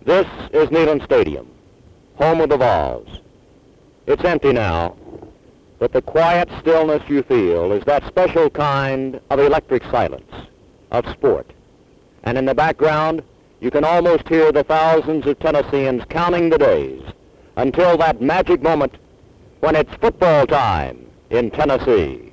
This is Neyland Stadium, home of the Vols. It's empty now, but the quiet stillness you feel is that special kind of electric silence, of sport. And in the background, you can almost hear the thousands of Tennesseans counting the days until that magic moment when it's football time in Tennessee.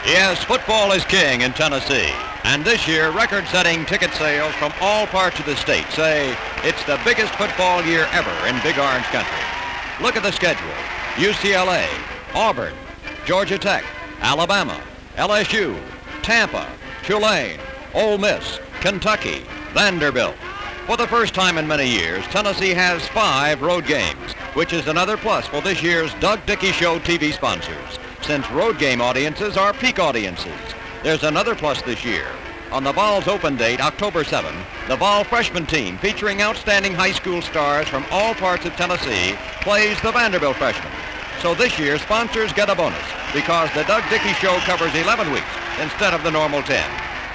Yes, football is king in Tennessee. And this year, record-setting ticket sales from all parts of the state say it's the biggest football year ever in Big Orange Country. Look at the schedule. UCLA, Auburn, Georgia Tech, Alabama, LSU, Tampa, Tulane, Ole Miss, Kentucky, Vanderbilt. For the first time in many years, Tennessee has 5 road games, which is another plus for this year's Doug Dickey Show TV sponsors. Since road game audiences are peak audiences, there's another plus this year. On the Vols open date, October 7, the Vol freshman team, featuring outstanding high school stars from all parts of Tennessee, plays the Vanderbilt freshmen. So this year, sponsors get a bonus because the Doug Dickey Show covers 11 weeks instead of the normal 10.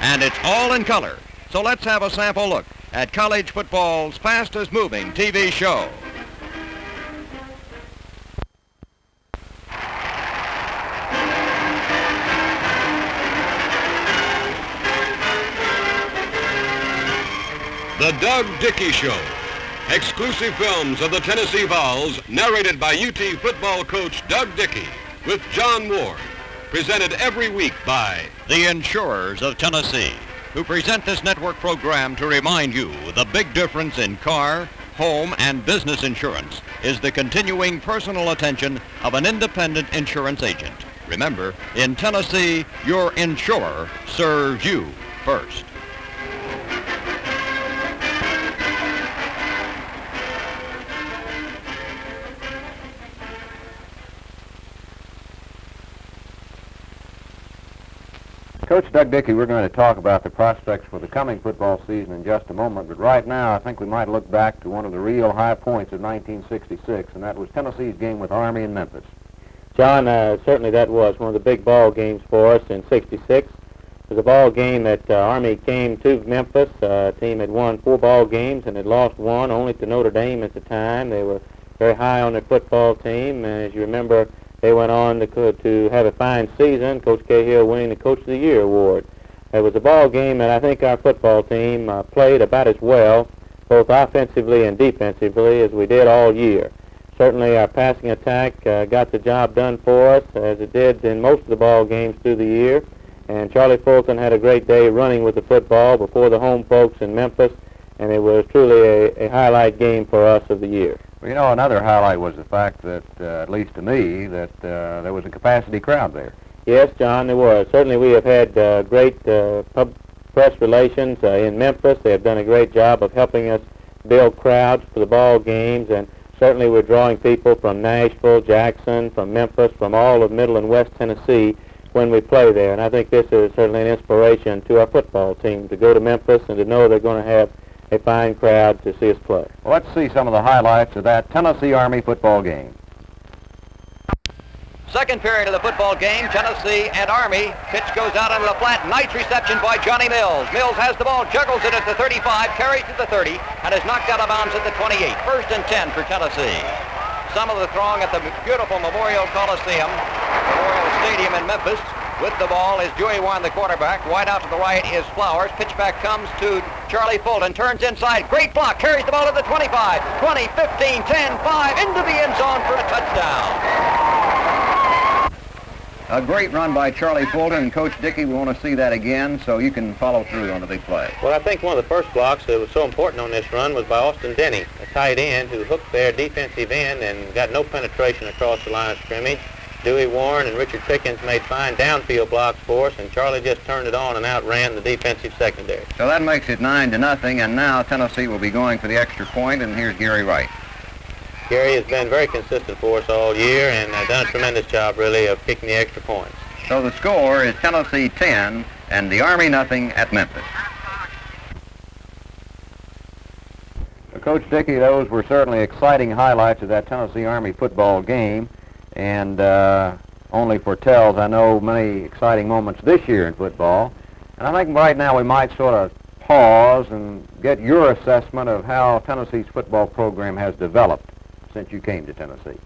And it's all in color. So let's have a sample look at college football's fastest moving TV show. The Doug Dickey Show. Exclusive films of the Tennessee Vols, narrated by UT football coach Doug Dickey, with John Ward. Presented every week by the Insurers of Tennessee, who present this network program to remind you the big difference in car, home, and business insurance is the continuing personal attention of an independent insurance agent. Remember, in Tennessee, your insurer serves you first. Coach Doug Dickey, we're going to talk about the prospects for the coming football season in just a moment, but right now I think we might look back to one of the real high points of 1966, and that was Tennessee's game with Army in Memphis. John, certainly that was one of the big ball games for us in '66. It was a ball game that Army came to Memphis. The team had won 4 ball games and had lost 1 only to Notre Dame at the time. They were very high on their football team, and as you remember, they went on to have a fine season, Coach Cahill winning the Coach of the Year award. It was a ball game that I think our football team played about as well, both offensively and defensively, as we did all year. Certainly our passing attack got the job done for us, as it did in most of the ball games through the year. And Charlie Fulton had a great day running with the football before the home folks in Memphis, and it was truly a highlight game for us of the year. Well, you know, another highlight was the fact that, at least to me, that there was a capacity crowd there. Yes, John, there was. Certainly we have had great press relations in Memphis. They have done a great job of helping us build crowds for the ball games, and certainly we're drawing people from Nashville, Jackson, from Memphis, from all of Middle and West Tennessee when we play there. And I think this is certainly an inspiration to our football team to go to Memphis and to know they're going to have a fine crowd to see us play. Well, let's see some of the highlights of that Tennessee Army football game. Second period of the football game, Tennessee and Army. Pitch goes out into the flat. Nice reception by Johnny Mills. Mills has the ball, juggles it at the 35, carries to the 30, and is knocked out of bounds at the 28. First and 10 for Tennessee. Some of the throng at the beautiful Memorial Coliseum, Memorial Stadium in Memphis. With the ball is Dewey Warren, the quarterback. Wide out to the right is Flowers. Pitchback comes to Charlie Fulton. Turns inside. Great block. Carries the ball to the 25. 20, 15, 10, 5. Into the end zone for a touchdown. A great run by Charlie Fulton, and Coach Dickey, we want to see that again so you can follow through on the big play. Well, I think one of the first blocks that was so important on this run was by Austin Denny, a tight end who hooked their defensive end and got no penetration across the line of scrimmage. Dewey Warren and Richard Pickens made fine downfield blocks for us, and Charlie just turned it on and outran the defensive secondary. So that makes it 9-0, and now Tennessee will be going for the extra point, and here's Gary Wright. Gary has been very consistent for us all year and done a tremendous job, really, of kicking the extra points. So the score is Tennessee 10 and the Army 0 at Memphis. Coach Dickey, those were certainly exciting highlights of that Tennessee Army football game, and only foretells, I know, many exciting moments this year in football. And I think right now we might sort of pause and get your assessment of how Tennessee's football program has developed since you came to Tennessee.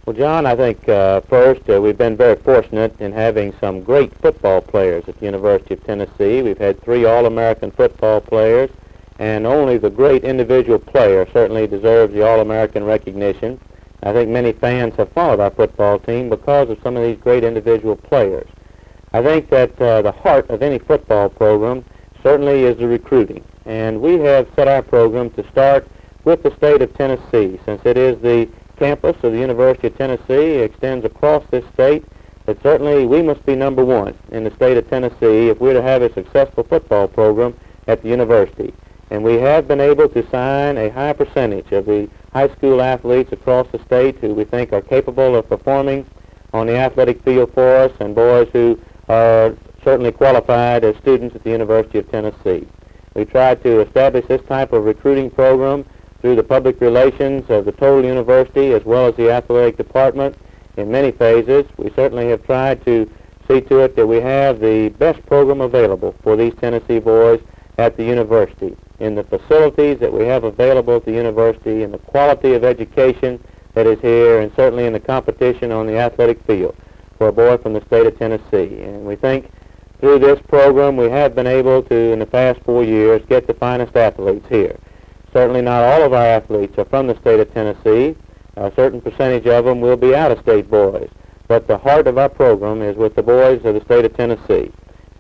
Well, John, I think first we've been very fortunate in having some great football players at the University of Tennessee. We've had 3 All-American football players, and only the great individual player certainly deserves the All-American recognition. I think many fans have followed our football team because of some of these great individual players. I think that the heart of any football program certainly is the recruiting, and we have set our program to start with the state of Tennessee, since it is the campus of the University of Tennessee. It extends across this state. That certainly we must be number one in the state of Tennessee if we're to have a successful football program at the university. And we have been able to sign a high percentage of the high school athletes across the state who we think are capable of performing on the athletic field for us, and boys who are certainly qualified as students at the University of Tennessee. We tried to establish this type of recruiting program through the public relations of the total university as well as the athletic department in many phases. We certainly have tried to see to it that we have the best program available for these Tennessee boys at the university, in the facilities that we have available at the university, in the quality of education that is here, and certainly in the competition on the athletic field for a boy from the state of Tennessee. And we think through this program we have been able to, in the past 4 years, get the finest athletes here. Certainly not all of our athletes are from the state of Tennessee. A certain percentage of them will be out-of-state boys. But the heart of our program is with the boys of the state of Tennessee.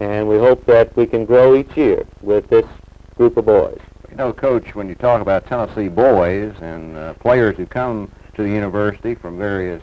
And we hope that we can grow each year with this group of boys. You know, Coach, when you talk about Tennessee boys and players who come to the university from various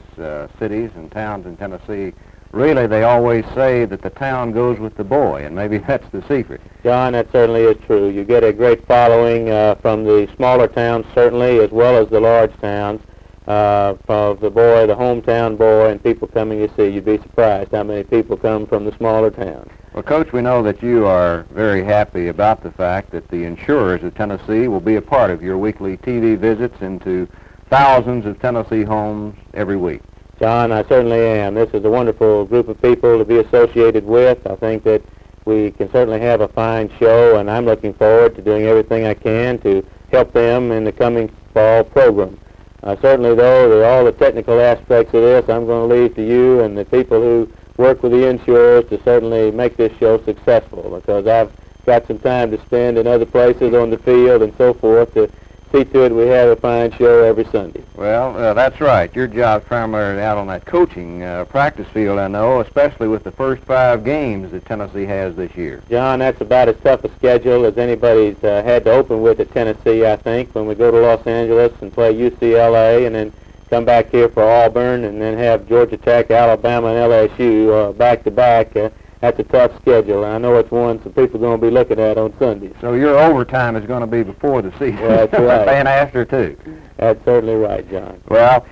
cities and towns in Tennessee, really they always say that the town goes with the boy, and maybe that's the secret. John, that certainly is true. You get a great following from the smaller towns, certainly, as well as the large towns, of the boy, the hometown boy, and people coming to see. You'd be surprised how many people come from the smaller towns. Well, Coach, we know that you are very happy about the fact that the insurers of Tennessee will be a part of your weekly TV visits into thousands of Tennessee homes every week. John, I certainly am. This is a wonderful group of people to be associated with. I think that we can certainly have a fine show, and I'm looking forward to doing everything I can to help them in the coming fall program. Certainly, though, all the technical aspects of this, I'm going to leave to you and the people who work with the insurers to certainly make this show successful, because I've got some time to spend in other places on the field and so forth to see to it we have a fine show every Sunday. Well, that's right. Your job's primarily out on that coaching practice field, I know, especially with the first 5 games that Tennessee has this year. John, that's about as tough a schedule as anybody's had to open with at Tennessee, I think, when we go to Los Angeles and play UCLA and then come back here for Auburn and then have Georgia Tech, Alabama, and LSU back-to-back. That's a tough schedule. I know it's one some people are going to be looking at on Sundays. So your overtime is going to be before the season. That's right. And after, too. That's certainly right, John. Well,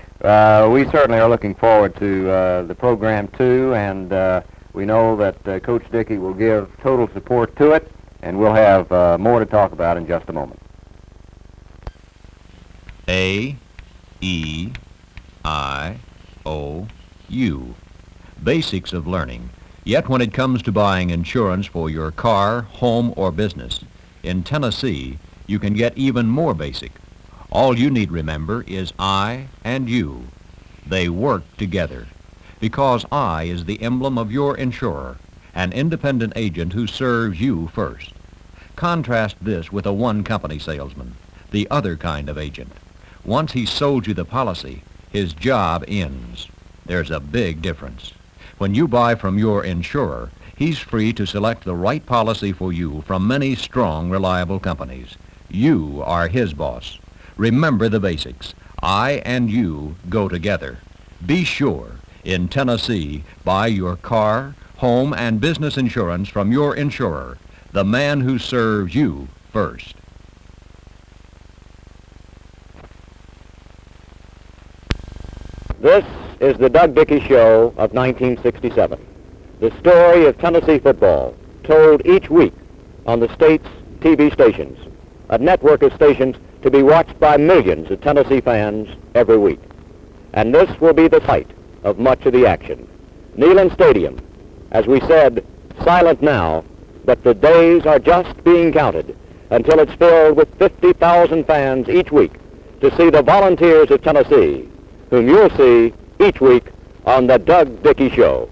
we certainly are looking forward to the program, too, and we know that Coach Dickey will give total support to it, and we'll have more to talk about in just a moment. A, E, I, O, U. Basics of learning. Yet when it comes to buying insurance for your car, home, or business, in Tennessee, you can get even more basic. All you need remember is I and you. They work together, because I is the emblem of your insurer, an independent agent who serves you first. Contrast this with a one-company salesman, the other kind of agent. Once he's sold you the policy, his job ends. There's a big difference. When you buy from your insurer, he's free to select the right policy for you from many strong, reliable companies. You are his boss. Remember the basics. I and you go together. Be sure, in Tennessee, buy your car, home, and business insurance from your insurer, the man who serves you first. This is the Doug Dickey Show of 1967. The story of Tennessee football, told each week on the state's TV stations, a network of stations to be watched by millions of Tennessee fans every week. And this will be the site of much of the action. Neyland Stadium, as we said, silent now, but the days are just being counted until it's filled with 50,000 fans each week to see the Volunteers of Tennessee, whom you'll see each week on the Doug Dickey Show.